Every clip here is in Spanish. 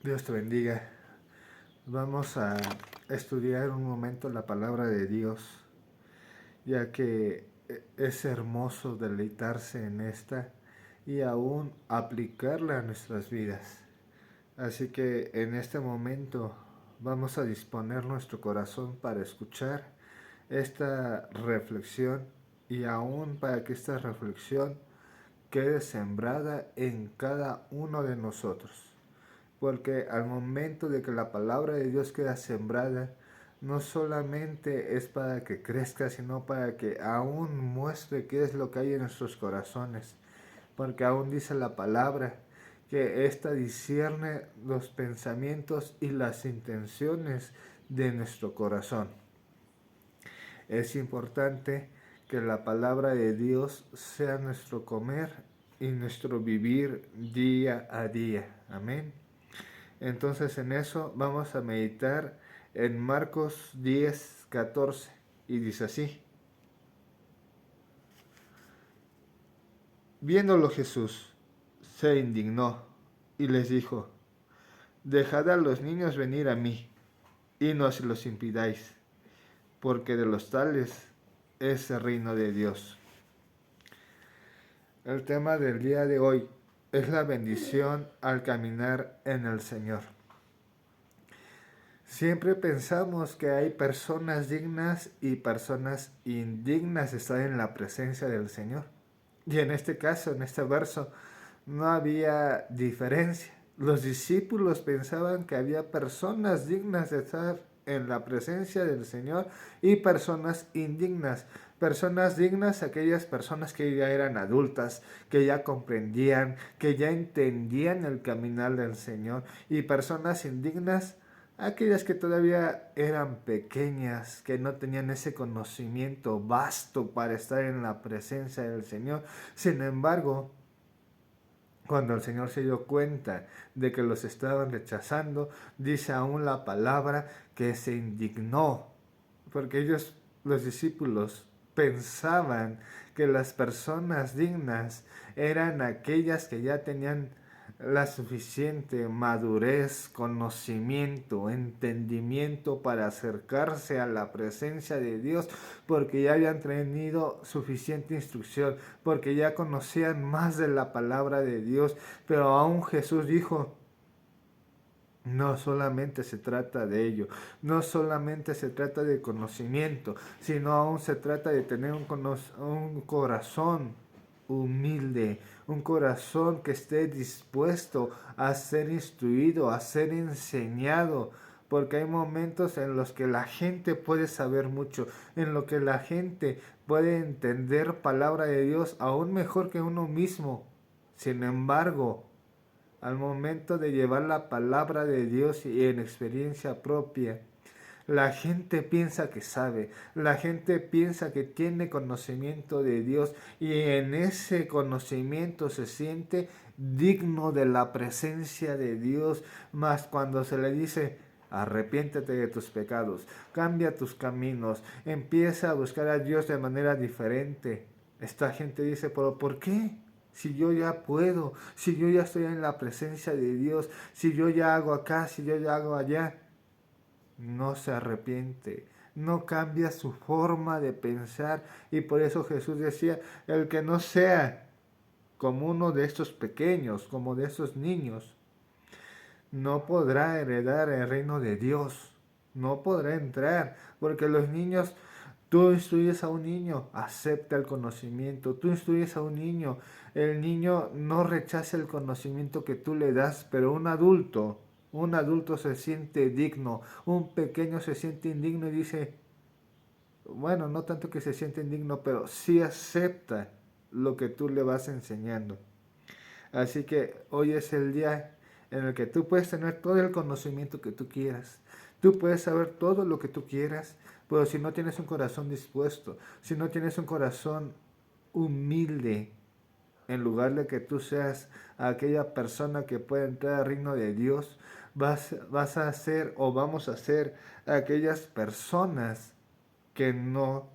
Dios te bendiga. Vamos a estudiar un momento la palabra de Dios, ya que es hermoso deleitarse en esta y aún aplicarla a nuestras vidas. Así que en este momento vamos a disponer nuestro corazón para escuchar esta reflexión y aún para que esta reflexión quede sembrada en cada uno de nosotros. Porque al momento de que la palabra de Dios queda sembrada, no solamente es para que crezca, sino para que aún muestre qué es lo que hay en nuestros corazones. Porque aún dice la palabra que ésta discierne los pensamientos y las intenciones de nuestro corazón. Es importante que la palabra de Dios sea nuestro comer y nuestro vivir día a día. Amén. Entonces en eso vamos a meditar en Marcos 10:14 y dice así. Viéndolo Jesús, se indignó y les dijo, dejad a los niños venir a mí y no se los impidáis, porque de los tales es el reino de Dios. El tema del día de hoy es la bendición al caminar en el Señor. Siempre pensamos que hay personas dignas y personas indignas de estar en la presencia del Señor. Y en este caso, en este verso, no había diferencia. Los discípulos pensaban que había personas dignas de estar en la presencia del Señor y personas indignas. Personas dignas, aquellas personas que ya eran adultas, que ya comprendían, que ya entendían el caminar del Señor. Y personas indignas, aquellas que todavía eran pequeñas, que no tenían ese conocimiento vasto para estar en la presencia del Señor. Sin embargo, cuando el Señor se dio cuenta de que los estaban rechazando, dice aún la palabra que se indignó, porque ellos, los discípulos, pensaban que las personas dignas eran aquellas que ya tenían la suficiente madurez, conocimiento, entendimiento para acercarse a la presencia de Dios, porque ya habían tenido suficiente instrucción, porque ya conocían más de la palabra de Dios. Pero aún Jesús dijo, no solamente se trata de ello, no solamente se trata de conocimiento, sino aún se trata de tener un corazón humilde, un corazón que esté dispuesto a ser instruido, a ser enseñado, porque hay momentos en los que la gente puede saber mucho, en lo que la gente puede entender palabra de Dios aún mejor que uno mismo. Sin embargo, al momento de llevar la palabra de Dios y en experiencia propia, la gente piensa que sabe, la gente piensa que tiene conocimiento de Dios y en ese conocimiento se siente digno de la presencia de Dios, mas cuando se le dice, arrepiéntete de tus pecados, cambia tus caminos, empieza a buscar a Dios de manera diferente. Esta gente dice, pero ¿por qué? Si yo ya puedo, si yo ya estoy en la presencia de Dios, si yo ya hago acá, si yo ya hago allá, no se arrepiente, no cambia su forma de pensar. Y por eso Jesús decía, el que no sea como uno de estos pequeños, como de esos niños, no podrá heredar el reino de Dios, no podrá entrar, porque los niños, tú instruyes a un niño, acepta el conocimiento, tú instruyes a un niño, el niño no rechaza el conocimiento que tú le das, pero un adulto se siente digno, un pequeño se siente indigno y dice, bueno, no tanto que se siente indigno, pero sí acepta lo que tú le vas enseñando. Así que hoy es el día en el que tú puedes tener todo el conocimiento que tú quieras. Tú puedes saber todo lo que tú quieras, pero si no tienes un corazón dispuesto, si no tienes un corazón humilde, en lugar de que tú seas aquella persona que puede entrar al reino de Dios, vas a ser o vamos a ser aquellas personas que no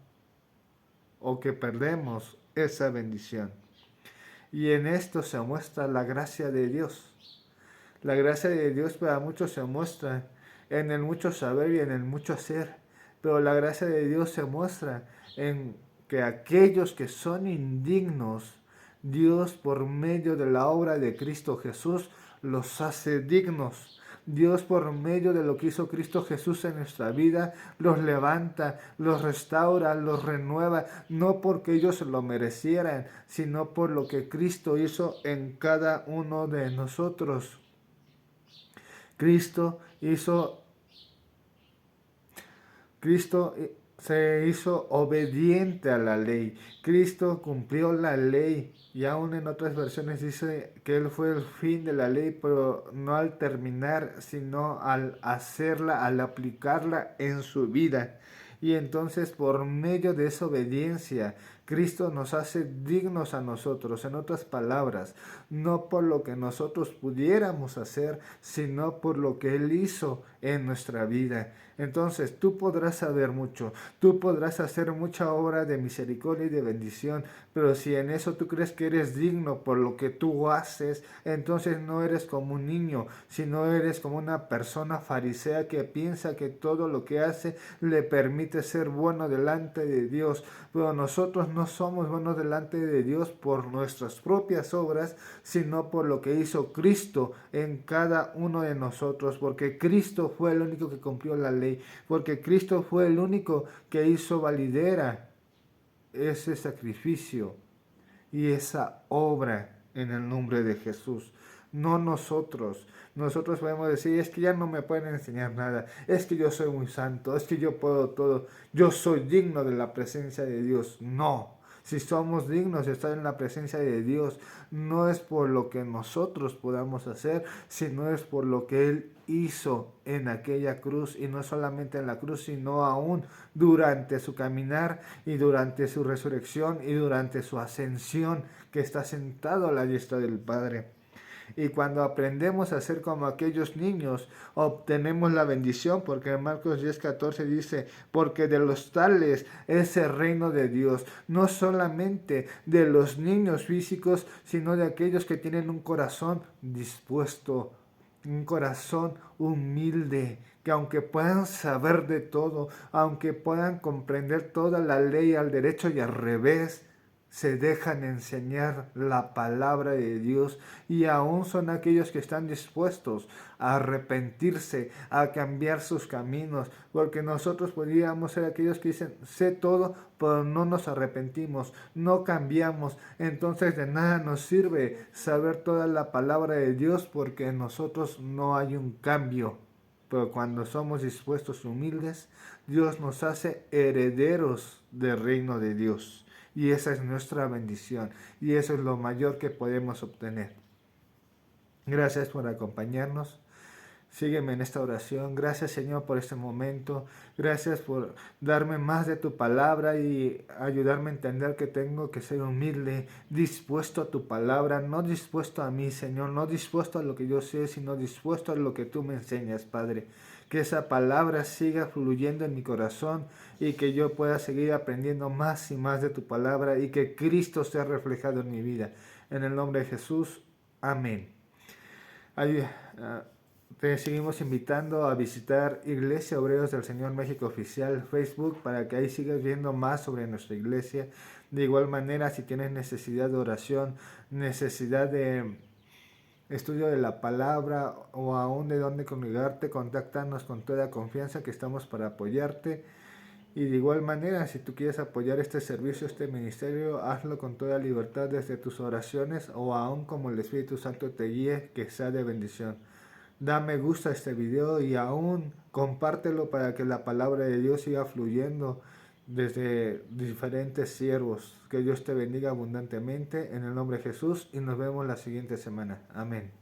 o que perdemos esa bendición. Y en esto se muestra la gracia de Dios. La gracia de Dios para muchos se muestra en el mucho saber y en el mucho hacer, pero la gracia de Dios se muestra en que aquellos que son indignos, Dios por medio de la obra de Cristo Jesús los hace dignos. Dios por medio de lo que hizo Cristo Jesús en nuestra vida, los levanta, los restaura, los renueva, no porque ellos lo merecieran, sino por lo que Cristo hizo en cada uno de nosotros. Cristo hizo, Cristo se hizo obediente a la ley. Cristo cumplió la ley. Y aún en otras versiones dice que Él fue el fin de la ley, pero no al terminar, sino al hacerla, al aplicarla en su vida. Y entonces por medio de esa obediencia, Cristo nos hace dignos a nosotros. En otras palabras, no por lo que nosotros pudiéramos hacer, sino por lo que Él hizo en nuestra vida. Entonces tú podrás saber mucho, tú podrás hacer mucha obra de misericordia y de bendición, pero si en eso tú crees que eres digno por lo que tú haces, entonces no eres como un niño, sino eres como una persona farisea que piensa que todo lo que hace le permite ser bueno delante de Dios. Pero nosotros no somos buenos delante de Dios por nuestras propias obras, sino por lo que hizo Cristo en cada uno de nosotros, porque Cristo fue el único que cumplió la ley, porque Cristo fue el único que hizo validera ese sacrificio y esa obra en el nombre de Jesús. No nosotros. Nosotros podemos decir, es que ya no me pueden enseñar nada, es que yo soy muy santo, es que yo puedo todo, yo soy digno de la presencia de Dios. No. Si somos dignos de estar en la presencia de Dios, no es por lo que nosotros podamos hacer, sino es por lo que Él hizo en aquella cruz, y no solamente en la cruz, sino aún durante su caminar y durante su resurrección y durante su ascensión, que está sentado a la diestra del Padre. Y cuando aprendemos a ser como aquellos niños, obtenemos la bendición, porque en Marcos 10:14 dice, porque de los tales es el reino de Dios, no solamente de los niños físicos, sino de aquellos que tienen un corazón dispuesto, un corazón humilde, que aunque puedan saber de todo, aunque puedan comprender toda la ley al derecho y al revés, se dejan enseñar la palabra de Dios, y aún son aquellos que están dispuestos a arrepentirse, a cambiar sus caminos, porque nosotros podríamos ser aquellos que dicen, sé todo, pero no nos arrepentimos, no cambiamos. Entonces de nada nos sirve saber toda la palabra de Dios, porque en nosotros no hay un cambio. Pero cuando somos dispuestos y humildes, Dios nos hace herederos del reino de Dios. Y esa es nuestra bendición. Y eso es lo mayor que podemos obtener. Gracias por acompañarnos. Sígueme en esta oración. Gracias, Señor, por este momento. Gracias por darme más de tu palabra y ayudarme a entender que tengo que ser humilde, dispuesto a tu palabra, no dispuesto a mí, Señor, no dispuesto a lo que yo sé, sino dispuesto a lo que tú me enseñas, Padre. Que esa palabra siga fluyendo en mi corazón y que yo pueda seguir aprendiendo más y más de tu palabra y que Cristo sea reflejado en mi vida. En el nombre de Jesús, amén. Te seguimos invitando a visitar Iglesia Obreros del Señor México Oficial Facebook, para que ahí sigas viendo más sobre nuestra iglesia. De igual manera, si tienes necesidad de oración, necesidad de estudio de la palabra o aún de dónde congregarte, contáctanos con toda confianza, que estamos para apoyarte. Y de igual manera, si tú quieres apoyar este servicio, este ministerio, hazlo con toda libertad desde tus oraciones o aún como el Espíritu Santo te guíe, que sea de bendición. Da me gusta a este video y aún compártelo para que la palabra de Dios siga fluyendo desde diferentes siervos. Que Dios te bendiga abundantemente en el nombre de Jesús, y nos vemos la siguiente semana. Amén.